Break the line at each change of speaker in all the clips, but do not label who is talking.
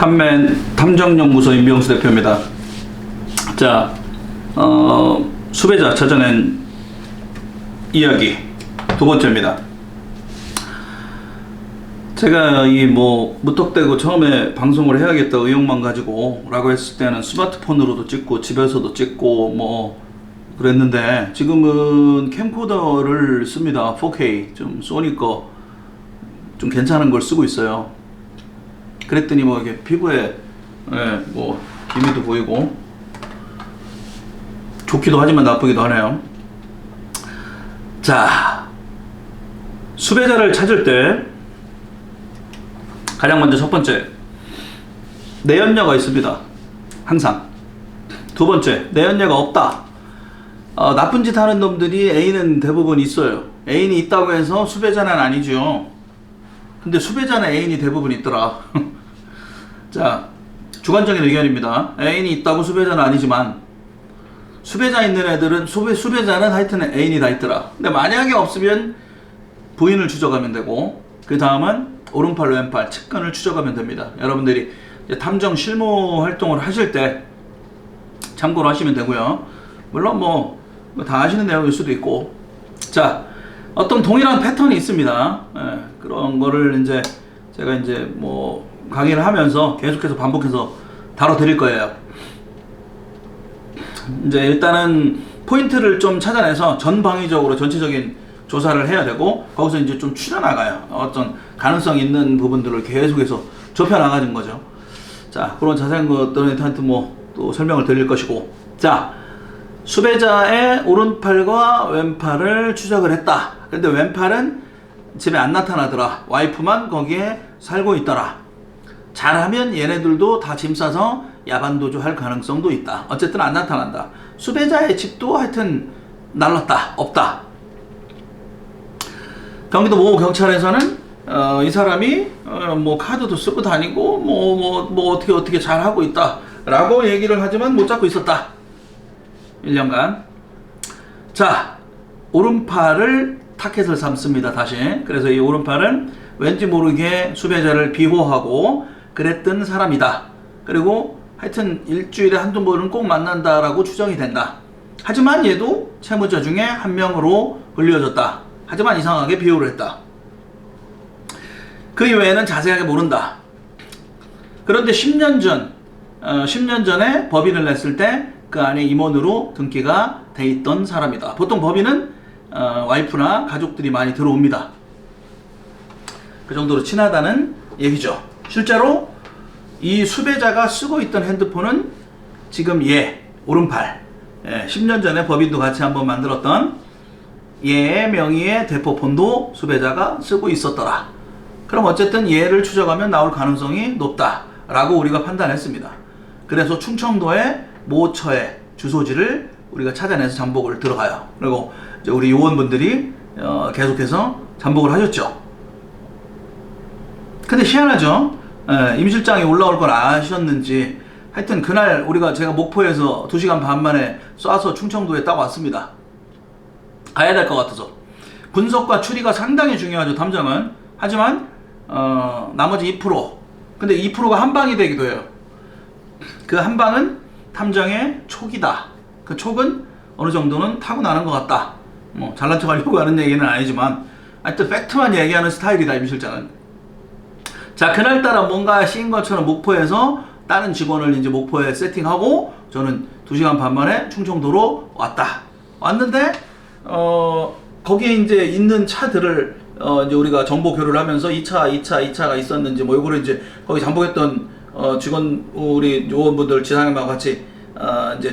탐정연구소 임병수 대표입니다. 자, 수배자 찾아낸 이야기 두 번째입니다. 제가 무턱대고 처음에 방송을 해야겠다 의욕만 가지고 라고 했을 때는 스마트폰으로도 찍고 집에서도 찍고 그랬는데, 지금은 캠코더를 씁니다. 4K 좀 소니 거 좀 괜찮은 걸 쓰고 있어요. 그랬더니 이게 피부에 기미도 보이고 좋기도 하지만 나쁘기도 하네요. 자, 수배자를 찾을 때 가장 먼저 첫 번째, 내연녀가 있습니다. 항상. 두 번째, 내연녀가 없다. 나쁜 짓 하는 놈들이 애인은 대부분 있어요. 애인이 있다고 해서 수배자는 아니죠. 근데 수배자는 애인이 대부분 있더라. 자, 주관적인 의견입니다. 애인이 있다고 수배자는 아니지만 수배자 있는 애들은 수배자는 하여튼 애인이 다 있더라. 근데 만약에 없으면 부인을 추적하면 되고, 그 다음은 오른팔 왼팔 측근을 추적하면 됩니다. 여러분들이 이제 탐정 실무 활동을 하실 때 참고로 하시면 되고요. 물론 다 아시는 내용일 수도 있고. 자, 어떤 동일한 패턴이 있습니다. 그런 거를 제가 강의를 하면서 계속해서 반복해서 다뤄드릴 거예요. 일단은 포인트를 좀 찾아내서 전방위적으로 전체적인 조사를 해야 되고, 거기서 좀 추려나가요. 어떤 가능성 있는 부분들을 계속해서 좁혀나가는 거죠. 자, 그런 자세한 것들은 또 설명을 드릴 것이고. 자, 수배자의 오른팔과 왼팔을 추적을 했다. 근데 왼팔은 집에 안 나타나더라. 와이프만 거기에 살고 있더라. 잘하면 얘네들도 다 짐 싸서 야반도주 할 가능성도 있다. 어쨌든 안 나타난다. 수배자의 집도 하여튼 날랐다. 없다. 경기도 모 경찰에서는 이 사람이 카드도 쓰고 다니고 어떻게 잘하고 있다 라고 얘기를 하지만 못 잡고 있었다. 1년간. 자, 오른팔을 타켓을 삼습니다. 다시. 그래서 이 오른팔은 왠지 모르게 수배자를 비호하고 그랬던 사람이다. 그리고 하여튼 일주일에 한두 번은 꼭 만난다라고 추정이 된다. 하지만 얘도 채무자 중에 한 명으로 불려졌다. 하지만 이상하게 비호를 했다. 그 이외에는 자세하게 모른다. 그런데 10년 전에 법인을 냈을 때 그 안에 임원으로 등기가 돼 있던 사람이다. 보통 법인은 와이프나 가족들이 많이 들어옵니다. 그 정도로 친하다는 얘기죠. 실제로 이 수배자가 쓰고 있던 핸드폰은 지금 오른팔, 10년 전에 법인도 같이 한번 만들었던 얘의 명의의 대포폰도 수배자가 쓰고 있었더라. 그럼 어쨌든 얘를 추적하면 나올 가능성이 높다라고 우리가 판단했습니다. 그래서 충청도의 모처의 주소지를 우리가 찾아내서 잠복을 들어가요. 그리고 이제 우리 요원분들이 계속해서 잠복을 하셨죠. 근데 희한하죠. 임 실장이 올라올 걸 아셨는지 하여튼 그날 제가 목포에서 2시간 반 만에 쏴서 충청도에 딱 왔습니다. 가야 될 것 같아서. 분석과 추리가 상당히 중요하죠, 탐정은. 하지만 나머지 2%. 근데 2%가 한 방이 되기도 해요. 그 한 방은 탐정의 촉이다. 그 촉은 어느 정도는 타고나는 것 같다. 잘난 척 하려고 하는 얘기는 아니지만 하여튼 팩트만 얘기하는 스타일이다, 임 실장은. 자, 그날따라 뭔가 씌인 것처럼 목포에서 다른 직원을 목포에 세팅하고 저는 2시간 반 만에 충청도로 왔는데 거기에 있는 차들을 우리가 정보 교류를 하면서 2차가 있었는지 요거를 거기 잠복했던 직원 우리 요원분들 지상님하고 같이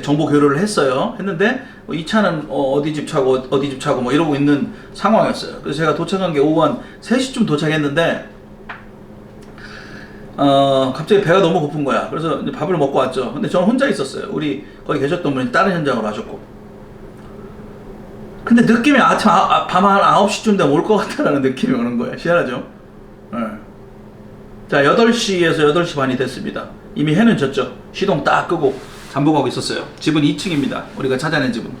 정보 교류를 했는데 이 차는 어디 집 차고 이러고 있는 상황이었어요. 그래서 제가 도착한 게 오후 한 3시쯤 도착했는데 갑자기 배가 너무 고픈 거야. 그래서 밥을 먹고 왔죠. 근데 저는 혼자 있었어요. 우리 거기 계셨던 분이 다른 현장으로 하셨고. 근데 느낌이 밤 한 9시쯤 되면 올 것 같다라는 느낌이 오는 거예요. 희한하죠? 자, 8시에서 8시 반이 됐습니다. 이미 해는 졌죠. 시동 딱 끄고 잠복하고 있었어요. 집은 2층입니다. 우리가 찾아낸 집은.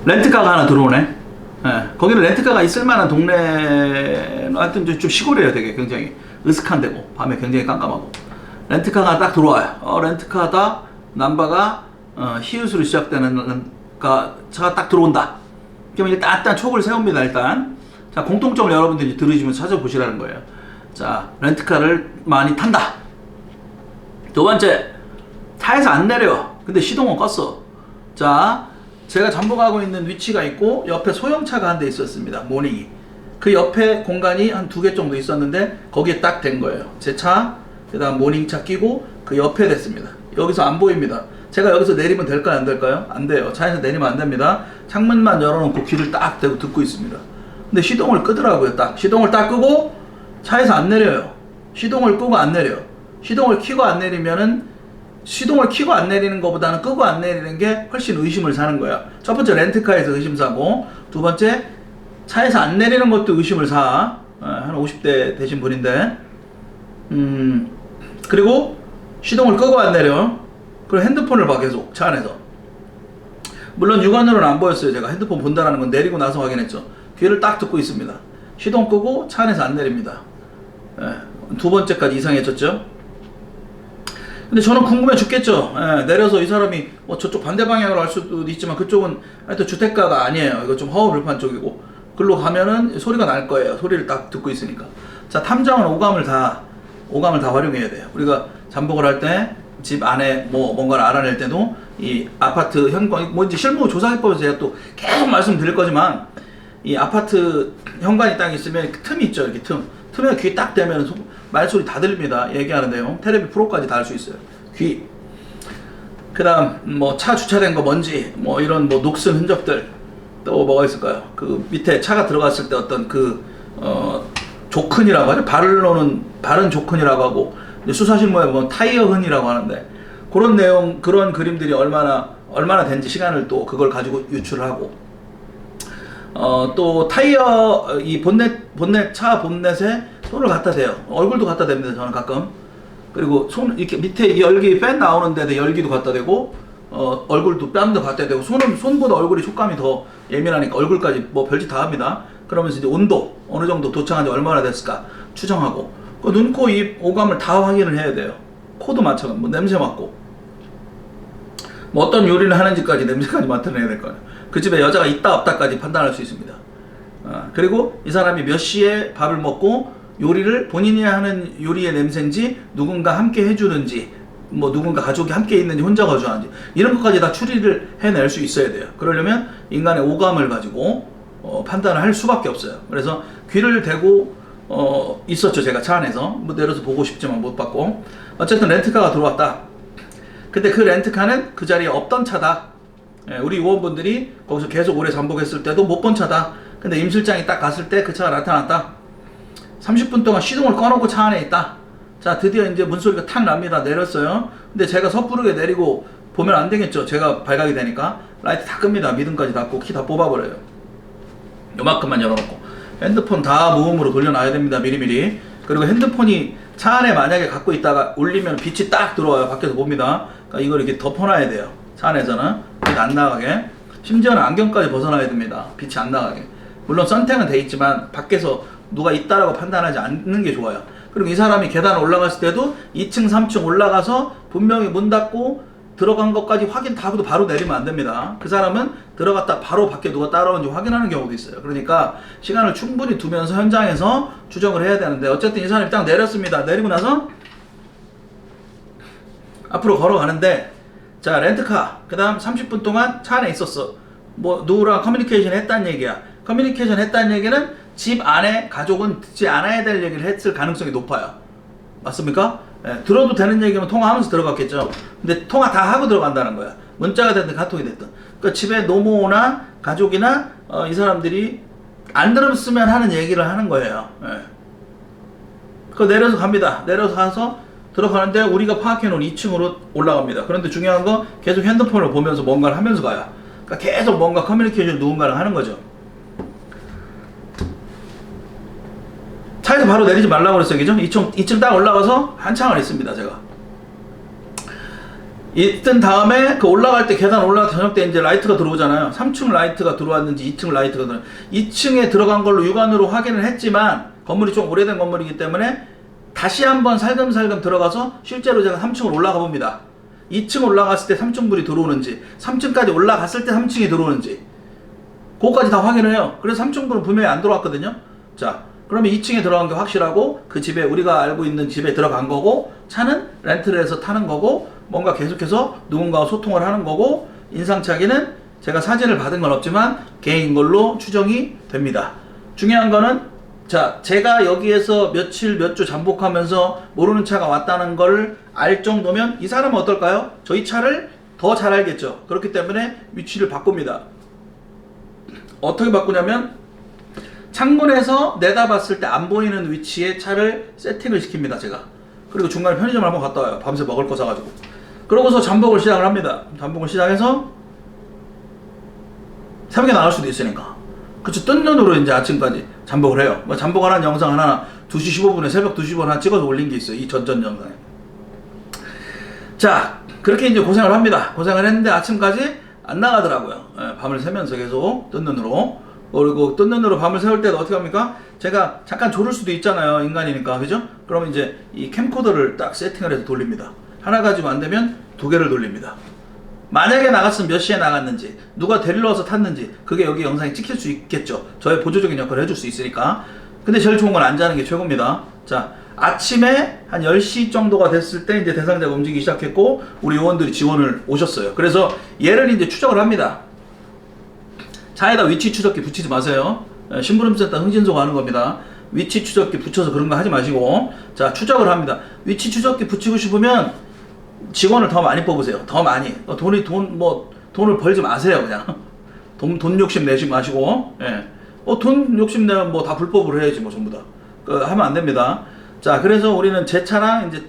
렌트카가 하나 들어오네. 예, 거기는 렌트카가 있을 만한 동네는 하여튼 좀 시골이에요. 되게 굉장히 으슥한 데고 밤에 굉장히 깜깜하고 렌트카가 딱 들어와요. 렌트카다 남바가 히읗으로 시작되는 차가 딱 들어온다. 그럼 일단 촉을 세웁니다. 일단 자, 공통점을 여러분들이 들으시면서 찾아보시라는 거예요. 자, 렌트카를 많이 탄다. 두 번째, 차에서 안 내려. 근데 시동은 껐어. 자, 제가 잠복하고 있는 위치가 있고 옆에 소형차가 한 대 있었습니다. 모닝이. 그 옆에 공간이 한 2개 정도 있었는데 거기에 딱 된 거예요. 제 차, 그 다음 모닝차 끼고 그 옆에 됐습니다. 여기서 안 보입니다. 제가 여기서 내리면 될까요? 안 될까요? 안 돼요. 차에서 내리면 안 됩니다. 창문만 열어놓고 귀를 딱 대고 듣고 있습니다. 근데 시동을 끄더라고요. 딱 시동을 딱 끄고 차에서 안 내려요. 시동을 끄고 안 내려. 시동을 켜고 안 내리면은 시동을 켜고 안 내리는 것보다는 끄고 안 내리는 게 훨씬 의심을 사는 거야. 첫 번째 렌트카에서 의심 사고, 두 번째 차에서 안 내리는 것도 의심을 사. 한 50대 되신 분인데, 그리고 시동을 끄고 안 내려. 그리고 핸드폰을 봐 계속 차 안에서. 물론 육안으로는 안 보였어요. 제가 핸드폰 본다라는 건 내리고 나서 확인했죠. 귀를 딱 듣고 있습니다. 시동 끄고 차 안에서 안 내립니다. 두 번째까지 이상해졌죠. 근데 저는 궁금해 죽겠죠. 내려서 이 사람이 저쪽 반대 방향으로 갈 수도 있지만 그쪽은 하여튼 주택가가 아니에요. 이거 좀 허허벌판 쪽이고 글로 가면은 소리가 날 거예요. 소리를 딱 듣고 있으니까. 자, 탐정은 오감을 다 활용해야 돼요. 우리가 잠복을 할 때 집 안에 뭔가를 알아낼 때도 이 아파트 현관 이제 실무 조사기법에서 제가 또 계속 말씀드릴 거지만 이 아파트 현관이 딱 있으면 틈이 있죠. 이렇게 틈에 귀 딱 대면 말소리 다 들립니다. 얘기하는 내용. 텔레비 프로까지 다 할 수 있어요. 귀. 그 다음, 차 주차된 거 먼지, 이런 녹슨 흔적들. 또 뭐가 있을까요? 그 밑에 차가 들어갔을 때 어떤 조큰이라고 하죠. 바른 조큰이라고 하고, 수사실무에 보면 타이어 흔이라고 하는데, 그런 내용, 그런 그림들이 얼마나 된지 시간을 또 그걸 가지고 유출을 하고, 또 타이어 차 본넷에 손을 갖다 대요. 얼굴도 갖다 댑니다. 저는 가끔. 그리고 손 이렇게 밑에 열기 팬 나오는 데도 열기도 갖다 대고 얼굴도 뺨도 갖다 대고 손보다 얼굴이 촉감이 더 예민하니까 얼굴까지 별짓 다 합니다. 그러면서 이제 온도 어느 정도 도착한 지 얼마나 됐을까 추정하고 눈, 코, 입, 오감을 다 확인을 해야 돼요. 코도 마찬가지. 냄새 맡고 어떤 요리를 하는지까지 냄새까지 맡아내야 될 거예요. 그 집에 여자가 있다 없다까지 판단할 수 있습니다. 그리고 이 사람이 몇 시에 밥을 먹고 요리를 본인이 하는 요리의 냄새인지 누군가 함께 해주는지 누군가 가족이 함께 있는지 혼자 가져가는지 이런 것까지 다 추리를 해낼 수 있어야 돼요. 그러려면 인간의 오감을 가지고 판단을 할 수밖에 없어요. 그래서 귀를 대고 있었죠. 제가 차 안에서 내려서 보고 싶지만 못 봤고 어쨌든 렌트카가 들어왔다. 근데 그 렌트카는 그 자리에 없던 차다. 우리 요원분들이 거기서 계속 오래 잠복했을 때도 못 본 차다. 근데 임 실장이 딱 갔을 때 그 차가 나타났다. 30분 동안 시동을 꺼놓고 차 안에 있다. 자, 드디어 이제 문소리가 탁 납니다. 내렸어요. 근데 제가 섣부르게 내리고 보면 안 되겠죠. 제가 발각이 되니까. 라이트 다 끕니다. 미등까지 닫고 키 다 뽑아버려요. 요만큼만 열어놓고. 핸드폰 다 무음으로 돌려놔야 됩니다. 미리미리. 그리고 핸드폰이 차 안에 만약에 갖고 있다가 울리면 빛이 딱 들어와요. 밖에서 봅니다. 그러니까 이걸 이렇게 덮어놔야 돼요. 차 안에서는. 빛 안 나가게. 심지어는 안경까지 벗어놔야 됩니다. 빛이 안 나가게. 물론 선택은 돼 있지만 밖에서 누가 있다라고 판단하지 않는 게 좋아요. 그리고 이 사람이 계단 올라갔을 때도 2층, 3층 올라가서 분명히 문 닫고 들어간 것까지 확인 다 하고도 바로 내리면 안 됩니다. 그 사람은 들어갔다 바로 밖에 누가 따라오는지 확인하는 경우도 있어요. 그러니까 시간을 충분히 두면서 현장에서 추정을 해야 되는데 어쨌든 이 사람이 딱 내렸습니다. 내리고 나서 앞으로 걸어가는데 자, 렌트카 그 다음 30분 동안 차 안에 있었어. 누구랑 커뮤니케이션 했다는 얘기야. 커뮤니케이션 했다는 얘기는 집 안에 가족은 듣지 않아야 될 얘기를 했을 가능성이 높아요. 맞습니까? 들어도 되는 얘기면 통화하면서 들어갔겠죠. 근데 통화 다 하고 들어간다는 거야. 문자가 됐든 카톡이 됐든. 그러니까 집에 노모나 가족이나 이 사람들이 안 들었으면 하는 얘기를 하는 거예요. 그거 내려서 갑니다. 내려서 가서 들어가는데 우리가 파악해 놓은 2층으로 올라갑니다. 그런데 중요한 거 계속 핸드폰을 보면서 뭔가를 하면서 가요. 그러니까 계속 뭔가 커뮤니케이션 누군가랑 하는 거죠. 차에서 바로 내리지 말라고 그랬어요. 그죠? 2층 딱 올라가서 한참을 있습니다. 제가 있던 다음에 그 올라갈 때 계단 올라갈 때 저녁 때 이제 라이트가 들어오잖아요. 3층 라이트가 들어왔는지 2층 라이트가 들어 2층에 들어간 걸로 육안으로 확인을 했지만 건물이 좀 오래된 건물이기 때문에 다시 한번 살금살금 들어가서 실제로 제가 3층을 올라가 봅니다. 2층 올라갔을 때 3층 불이 들어오는지 3층까지 올라갔을 때 3층이 들어오는지 그거까지 다 확인을 해요. 그래서 3층 불은 분명히 안 들어왔거든요. 자, 그러면 2층에 들어간 게 확실하고 그 집에 우리가 알고 있는 집에 들어간 거고 차는 렌트를 해서 타는 거고 뭔가 계속해서 누군가와 소통을 하는 거고 인상착의는 제가 사진을 받은 건 없지만 개인 걸로 추정이 됩니다. 중요한 거는 자, 제가 여기에서 며칠 몇 주 잠복하면서 모르는 차가 왔다는 걸 알 정도면 이 사람은 어떨까요? 저희 차를 더 잘 알겠죠. 그렇기 때문에 위치를 바꿉니다. 어떻게 바꾸냐면 창문에서 내다봤을 때 안 보이는 위치에 차를 세팅을 시킵니다. 제가. 그리고 중간에 편의점을 한번 갔다 와요. 밤새 먹을 거 사가지고. 그러고서 잠복을 시작을 합니다. 잠복을 시작해서 새벽에 나갈 수도 있으니까. 그쵸. 뜬 눈으로 이제 아침까지 잠복을 해요. 뭐 잠복을 한 영상 하나 2시 15분에 새벽 2시 15분 하나 찍어서 올린 게 있어요. 이 전전 영상에. 자, 그렇게 이제 고생을 합니다. 고생을 했는데 아침까지 안 나가더라고요. 예, 밤을 새면서 계속 뜬 눈으로. 그리고 뜬 눈으로 밤을 새울 때도 어떻게 합니까? 제가 잠깐 졸을 수도 있잖아요. 인간이니까. 그죠? 그러면 이제 이 캠코더를 딱 세팅을 해서 돌립니다. 하나 가지고 안 되면 2개를 돌립니다. 만약에 나갔으면 몇 시에 나갔는지, 누가 데리러 와서 탔는지, 그게 여기 영상에 찍힐 수 있겠죠. 저의 보조적인 역할을 해줄 수 있으니까. 근데 제일 좋은 건 안 자는 게 최고입니다. 자, 아침에 한 10시 정도가 됐을 때 이제 대상자가 움직이기 시작했고, 우리 요원들이 지원을 오셨어요. 그래서 얘를 이제 추적을 합니다. 차에다 위치 추적기 붙이지 마세요. 심부름센터 흥진소가 하는 겁니다. 위치 추적기 붙여서 그런 거 하지 마시고, 자, 추적을 합니다. 위치 추적기 붙이고 싶으면 직원을 더 많이 뽑으세요. 더 많이. 돈을 벌지 마세요. 그냥 돈 욕심 내지 마시고. 예. 돈 욕심 내면 뭐 다 불법으로 해야지 뭐 전부 다. 하면 안 됩니다. 자, 그래서 우리는 제 차랑 이제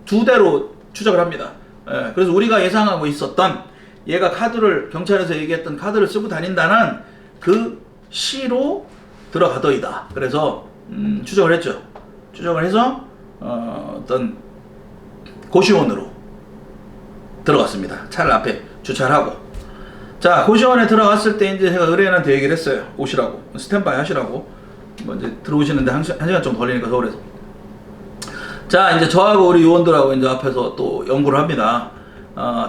2대로 추적을 합니다. 예. 그래서 우리가 예상하고 있었던 얘가 카드를 경찰에서 얘기했던 카드를 쓰고 다닌다는 그 시로 들어가더이다. 그래서 추적을 했죠. 추적을 해서 어떤 고시원으로 들어갔습니다. 차를 앞에 주차를 하고. 자, 고시원에 들어갔을 때 이제 제가 의뢰인한테 얘기를 했어요. 오시라고. 스탠바이 하시라고. 뭐 이제 들어오시는데 한 시간 정도 걸리니까 서울에서. 자, 이제 저하고 우리 요원들하고 이제 앞에서 또 연구를 합니다.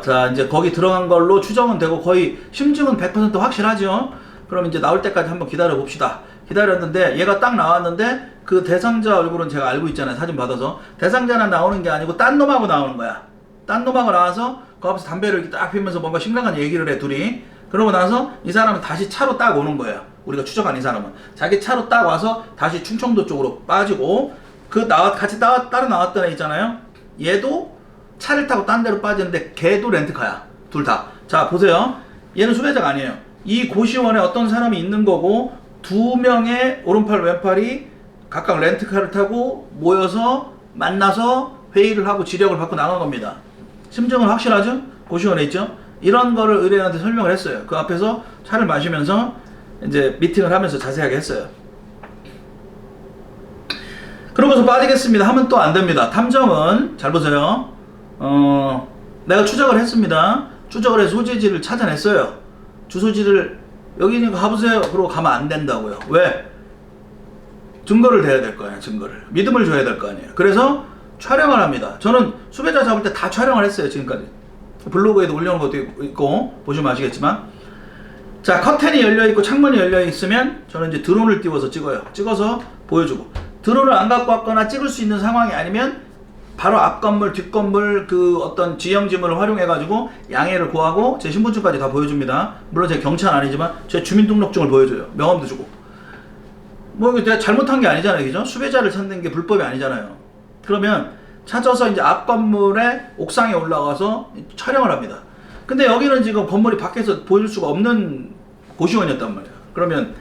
자, 이제 거기 들어간 걸로 추정은 되고 거의 심증은 100% 확실하죠. 그럼 이제 나올 때까지 한번 기다려 봅시다. 기다렸는데 얘가 딱 나왔는데 그 대상자 얼굴은 제가 알고 있잖아요. 사진 받아서. 대상자는 나오는 게 아니고 딴 놈하고 나오는 거야. 딴 놈하고 나와서 그 앞에서 담배를 이렇게 딱 피면서 뭔가 심각한 얘기를 해, 둘이. 그러고 나서 이 사람은 다시 차로 딱 오는 거예요. 우리가 추적한 이 사람은. 자기 차로 딱 와서 다시 충청도 쪽으로 빠지고, 같이 따로 나왔던 애 있잖아요. 얘도 차를 타고 딴 데로 빠지는데 걔도 렌트카야. 둘 다. 자, 보세요. 얘는 수배자가 아니에요. 이 고시원에 어떤 사람이 있는 거고, 2명의 오른팔 왼팔이 각각 렌트카를 타고 모여서 만나서 회의를 하고 지령을 받고 나간 겁니다. 심정은 확실하죠? 고시원에 있죠? 이런 거를 의뢰인한테 설명을 했어요. 그 앞에서 차를 마시면서 이제 미팅을 하면서 자세하게 했어요. 그러고서 빠지겠습니다 하면 또 안 됩니다. 탐정은 잘 보세요. 내가 추적을 했습니다. 추적을 해서 소재지를 찾아냈어요. 주소지를 여기니까 가보세요. 그러고 가면 안 된다고요. 왜? 증거를 대야 될 거 아니에요. 증거를. 믿음을 줘야 될 거 아니에요. 그래서 촬영을 합니다. 저는 수배자 잡을 때 다 촬영을 했어요. 지금까지. 블로그에도 올려놓은 것도 있고 보시면 아시겠지만, 자, 커튼이 열려있고 창문이 열려있으면 저는 이제 드론을 띄워서 찍어요. 찍어서 보여주고, 드론을 안 갖고 왔거나 찍을 수 있는 상황이 아니면 바로 앞 건물, 뒷 건물 그 어떤 지형지물을 활용해가지고 양해를 구하고 제 신분증까지 다 보여줍니다. 물론 제 경찰은 아니지만 제 주민등록증을 보여줘요. 명함도 주고. 뭐 내가 잘못한 게 아니잖아요. 그죠? 수배자를 찾는 게 불법이 아니잖아요. 그러면 찾아서 이제 앞 건물에 옥상에 올라가서 촬영을 합니다. 근데 여기는 지금 건물이 밖에서 보여줄 수가 없는 고시원이었단 말이에요. 그러면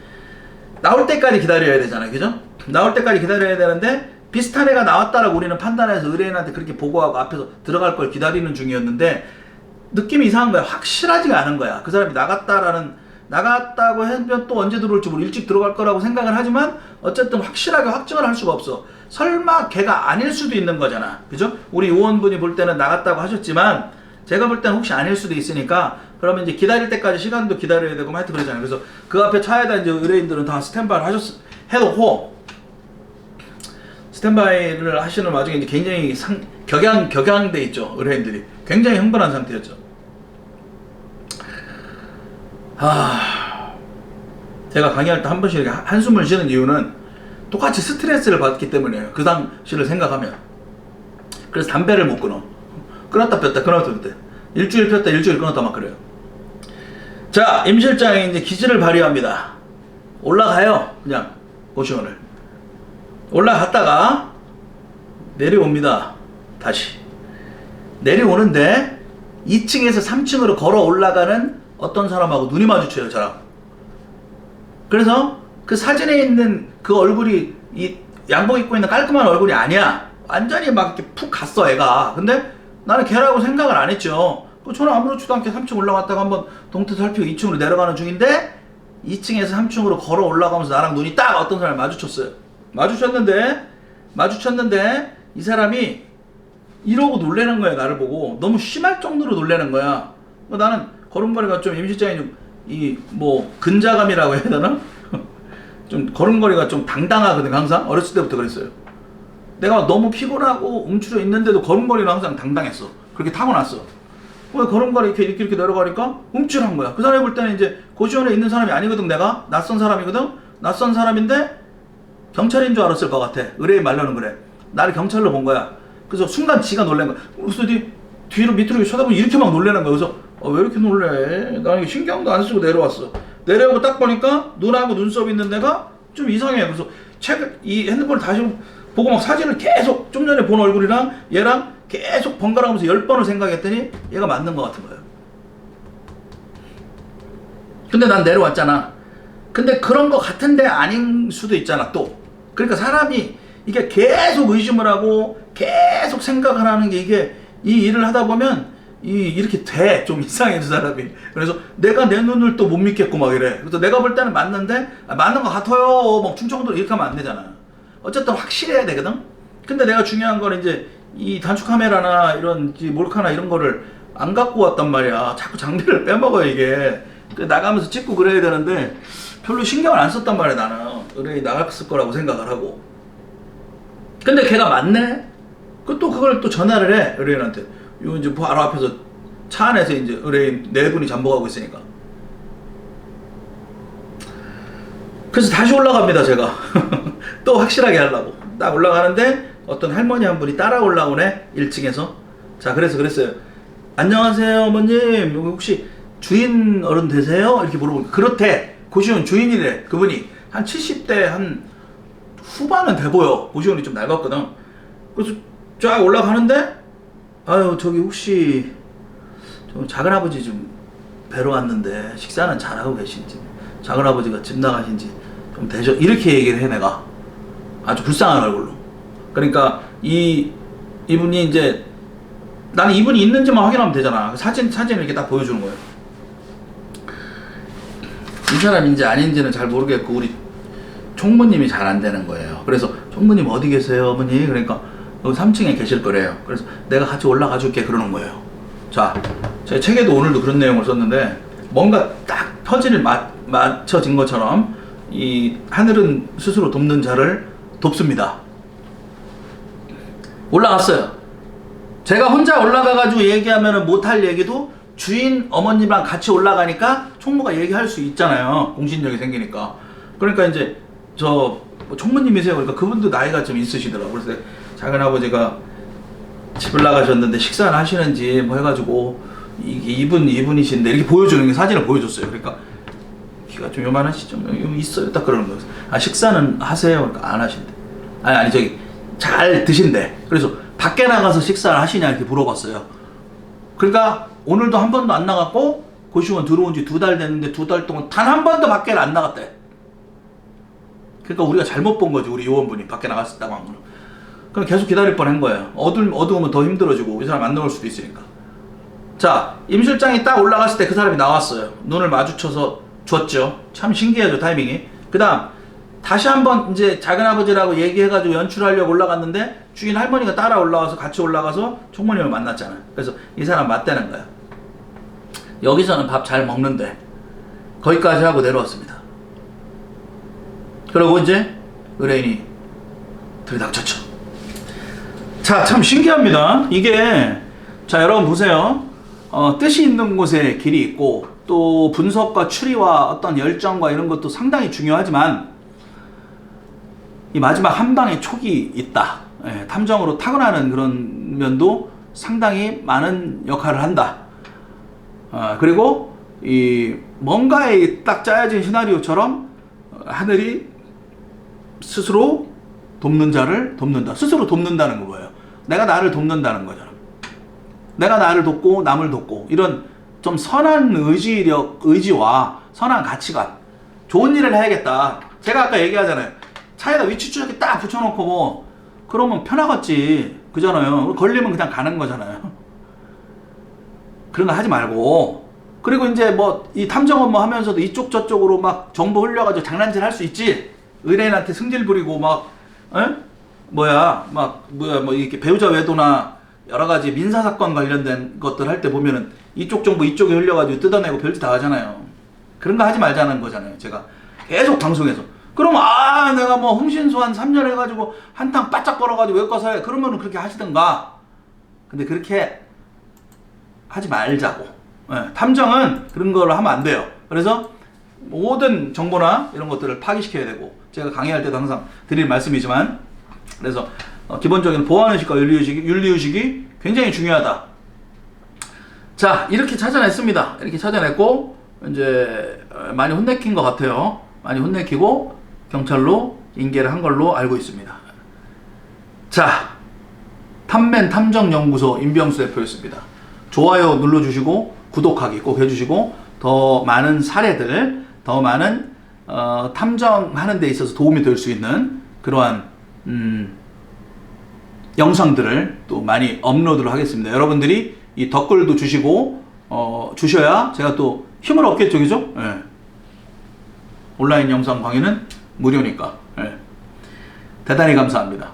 나올 때까지 기다려야 되잖아요. 그죠? 나올 때까지 기다려야 되는데 비슷한 애가 나왔다라고 우리는 판단해서 의뢰인한테 그렇게 보고하고 앞에서 들어갈 걸 기다리는 중이었는데 느낌이 이상한 거야. 확실하지가 않은 거야. 그 사람이 나갔다고 하면 또 언제 들어올지 모르고 일찍 들어갈 거라고 생각을 하지만 어쨌든 확실하게 확정을 할 수가 없어. 설마 걔가 아닐 수도 있는 거잖아. 그죠? 우리 요원분이 볼 때는 나갔다고 하셨지만 제가 볼 때는 혹시 아닐 수도 있으니까 그러면 이제 기다릴 때까지 시간도 기다려야 되고 하여튼 그러잖아요. 그래서 그 앞에 차에다 이제 의뢰인들은 다 스탠바이를 해놓고 스탠바이를 하시는 와중에 이제 굉장히 격양돼 있죠. 의뢰인들이 굉장히 흥분한 상태였죠. 제가 강의할 때 한 번씩 이렇게 한숨을 쉬는 이유는 똑같이 스트레스를 받기 때문이에요. 그 당시를 생각하면. 그래서 담배를 못 끊어. 끊었다 폈다 끊었다 폈다. 일주일 폈다 일주일 끊었다 막 그래요. 자, 임 실장이 이제 기지를 발휘합니다. 올라가요. 그냥 고시원을 올라갔다가 내려옵니다. 다시 내려오는데 2층에서 3층으로 걸어 올라가는 어떤 사람하고 눈이 마주쳐요. 저랑. 그래서 그 사진에 있는 그 얼굴이 이 양복 입고 있는 깔끔한 얼굴이 아니야. 완전히 막 이렇게 푹 갔어 애가. 근데 나는 걔라고 생각을 안 했죠. 저는 아무렇지도 않게 3층 올라갔다가 한번 동태 살피고 2층으로 내려가는 중인데 2층에서 3층으로 걸어 올라가면서 나랑 눈이 딱 어떤 사람이 마주쳤어요. 마주쳤는데 이 사람이 이러고 놀래는 거야. 나를 보고 너무 심할 정도로 놀래는 거야. 나는 걸음걸이가 좀 임 실장이 좀 이 뭐 근자감이라고 해야 되나? 좀 걸음걸이가 좀 당당하거든. 항상 어렸을 때부터 그랬어요. 내가 너무 피곤하고 움츠려 있는데도 걸음걸이는 항상 당당했어. 그렇게 타고났어. 걸음걸이 이렇게 내려가니까 움찔한 거야. 그 사람이 볼 때는 이제 고시원에 있는 사람이 아니거든. 내가 낯선 사람이거든. 낯선 사람인데 경찰인 줄 알았을 것 같아. 의뢰인 말로는 그래. 나를 경찰로 본 거야. 그래서 순간 지가 놀란 거야. 그래서 뒤로 밑으로 쳐다보면 이렇게 막 놀라는 거야. 그래서 왜 이렇게 놀래? 나 이거 신경도 안 쓰고 내려왔어. 내려오고 딱 보니까 눈하고 눈썹 있는 데가 좀 이상해. 그래서 이 핸드폰을 다시 보고 막 사진을 계속 좀 전에 본 얼굴이랑 얘랑 계속 번갈아 가면서 10번을 생각했더니 얘가 맞는 것 같은 거예요. 근데 난 내려왔잖아. 근데 그런 거 같은데 아닌 수도 있잖아 또. 그러니까 사람이 이게 계속 의심을 하고 계속 생각을 하는 게 이게 이 일을 하다 보면 이렇게 돼. 좀 이상해 저 사람이. 그래서 내가 내 눈을 또 못 믿겠고 막 이래. 그래서 내가 볼 때는 맞는데 맞는 것 같아요. 막 충청도 이렇게 하면 안 되잖아. 어쨌든 확실해야 되거든. 근데 내가 중요한 건 이제 이 단축 카메라나 이런 몰카나 이런 거를 안 갖고 왔단 말이야. 자꾸 장비를 빼먹어 이게. 나가면서 찍고 그래야 되는데 별로 신경을 안 썼단 말이야. 나는 의뢰인이 나갔을 거라고 생각을 하고. 근데 걔가 맞네. 그걸 또 전화를 해 의뢰인한테. 요 이제 바로 앞에서 차 안에서 이제 의뢰인 4분이 잠복하고 있으니까. 그래서 다시 올라갑니다 제가. 또 확실하게 하려고 딱 올라가는데 어떤 할머니 한 분이 따라 올라오네 1층에서. 자 그랬어요. 안녕하세요 어머님, 여기 혹시 주인 어른 되세요? 이렇게 물어보니까 그렇대. 고시원 주인이래. 그분이 한 70대 한 후반은 돼 보여. 고시원이 좀 낡았거든. 그래서 쫙 올라가는데 아유 저기 혹시 좀 작은아버지 좀 뵈러 왔는데 식사는 잘하고 계신지, 작은아버지가 집 나가신지 좀 되죠? 이렇게 얘기를 해. 내가 아주 불쌍한 얼굴로. 그러니까 이분이 이제 나는 이분이 있는지만 확인하면 되잖아. 사진을 이렇게 딱 보여주는 거예요. 이 사람인지 아닌지는 잘 모르겠고 우리 총무님이 잘 안 되는 거예요. 그래서 총무님 어디 계세요 어머니? 그러니까 여기 3층에 계실 거래요. 그래서 내가 같이 올라가 줄게 그러는 거예요. 자, 제 책에도 오늘도 그런 내용을 썼는데 뭔가 딱 퍼즐이 맞춰진 것처럼 이 하늘은 스스로 돕는 자를 돕습니다. 올라갔어요. 제가 혼자 올라가가지고 얘기하면 못할 얘기도 주인 어머님랑 같이 올라가니까 총무가 얘기할 수 있잖아요. 공신력이 생기니까. 그러니까 이제 뭐 총무님이세요. 그러니까 그분도 나이가 좀 있으시더라고요. 그래서 작은아버지가 집을 나가셨는데 식사를 하시는지 뭐 해가지고 이분이신데 이렇게 보여주는 게 사진을 보여줬어요. 그러니까 키가 좀 요만하시죠? 있어요. 딱 그러는 거예요. 아 식사는 하세요? 그러니까 안 하신대. 아니 저기 잘 드신대. 그래서 밖에 나가서 식사를 하시냐 이렇게 물어봤어요. 그러니까 오늘도 한 번도 안 나갔고 고시원 들어온 지 2달 됐는데 2달 동안 단 한 번도 밖에 안 나갔대. 그러니까 우리가 잘못 본 거지. 우리 요원분이 밖에 나갔었다고 한 거는. 그럼 계속 기다릴 뻔한 거예요. 어두우면 더 힘들어지고 이 사람 안 나올 수도 있으니까. 자, 임 실장이 딱 올라갔을 때 그 사람이 나왔어요. 눈을 마주쳐서 줬죠. 참 신기하죠 타이밍이. 그 다음 다시 한번 이제 작은아버지라고 얘기해가지고 연출하려고 올라갔는데 주인 할머니가 따라 올라와서 같이 올라가서 총무님을 만났잖아요. 그래서 이 사람 맞대는 거야. 여기서는 밥 잘 먹는데 거기까지 하고 내려왔습니다. 그러고 이제 의뢰인이 들이닥쳤죠. 자, 참 신기합니다. 이게 자 여러분 보세요. 뜻이 있는 곳에 길이 있고 또 분석과 추리와 어떤 열정과 이런 것도 상당히 중요하지만 이 마지막 한 방에 촉이 있다. 예, 탐정으로 타고나는 그런 면도 상당히 많은 역할을 한다. 그리고 이 뭔가에 딱 짜여진 시나리오처럼 하늘이 스스로 돕는 자를 돕는다. 스스로 돕는다는 거 뭐예요? 내가 나를 돕는다는 거잖아. 내가 나를 돕고 남을 돕고 이런 좀 선한 의지와 선한 가치관, 좋은 일을 해야겠다. 제가 아까 얘기하잖아요. 차에다 위치 추적기 딱 붙여놓고 뭐 그러면 편하겠지. 그잖아요. 걸리면 그냥 가는 거잖아요. 그런 거 하지 말고. 그리고 이제 뭐 이 탐정 업무 하면서도 이쪽 저쪽으로 막 정보 흘려가지고 장난질 할 수 있지. 의뢰인한테 승질 부리고 막 뭐 이렇게 배우자 외도나 여러 가지 민사 사건 관련된 것들 할 때 보면은 이쪽 정보 이쪽에 흘려가지고 뜯어내고 별짓 다 하잖아요. 그런 거 하지 말자는 거잖아요. 제가 계속 방송에서. 그럼 내가 뭐 흥신소 한 3년 해가지고 한탕 바짝 벌어가지고 외과사 해. 그러면은 그렇게 하시던가. 근데 그렇게 하지 말자고. 탐정은 그런 걸 하면 안 돼요. 그래서 모든 정보나 이런 것들을 파기시켜야 되고 제가 강의할 때도 항상 드릴 말씀이지만 그래서 기본적인 보안의식과 윤리의식이 굉장히 중요하다. 자, 이렇게 찾아냈습니다. 이렇게 찾아냈고 이제 많이 혼내킨 것 같아요. 많이 혼내키고 경찰로 인계를 한 걸로 알고 있습니다. 자, 탐맨 탐정연구소 임병수 대표였습니다. 좋아요 눌러주시고 구독하기 꼭 해주시고 더 많은 사례들, 더 많은 탐정하는 데 있어서 도움이 될 수 있는 그러한 영상들을 또 많이 업로드를 하겠습니다. 여러분들이 이 댓글도 주시고 주셔야 제가 또 힘을 얻겠죠, 그죠? 예. 온라인 영상 강의는 무료니까. 예. 대단히 감사합니다.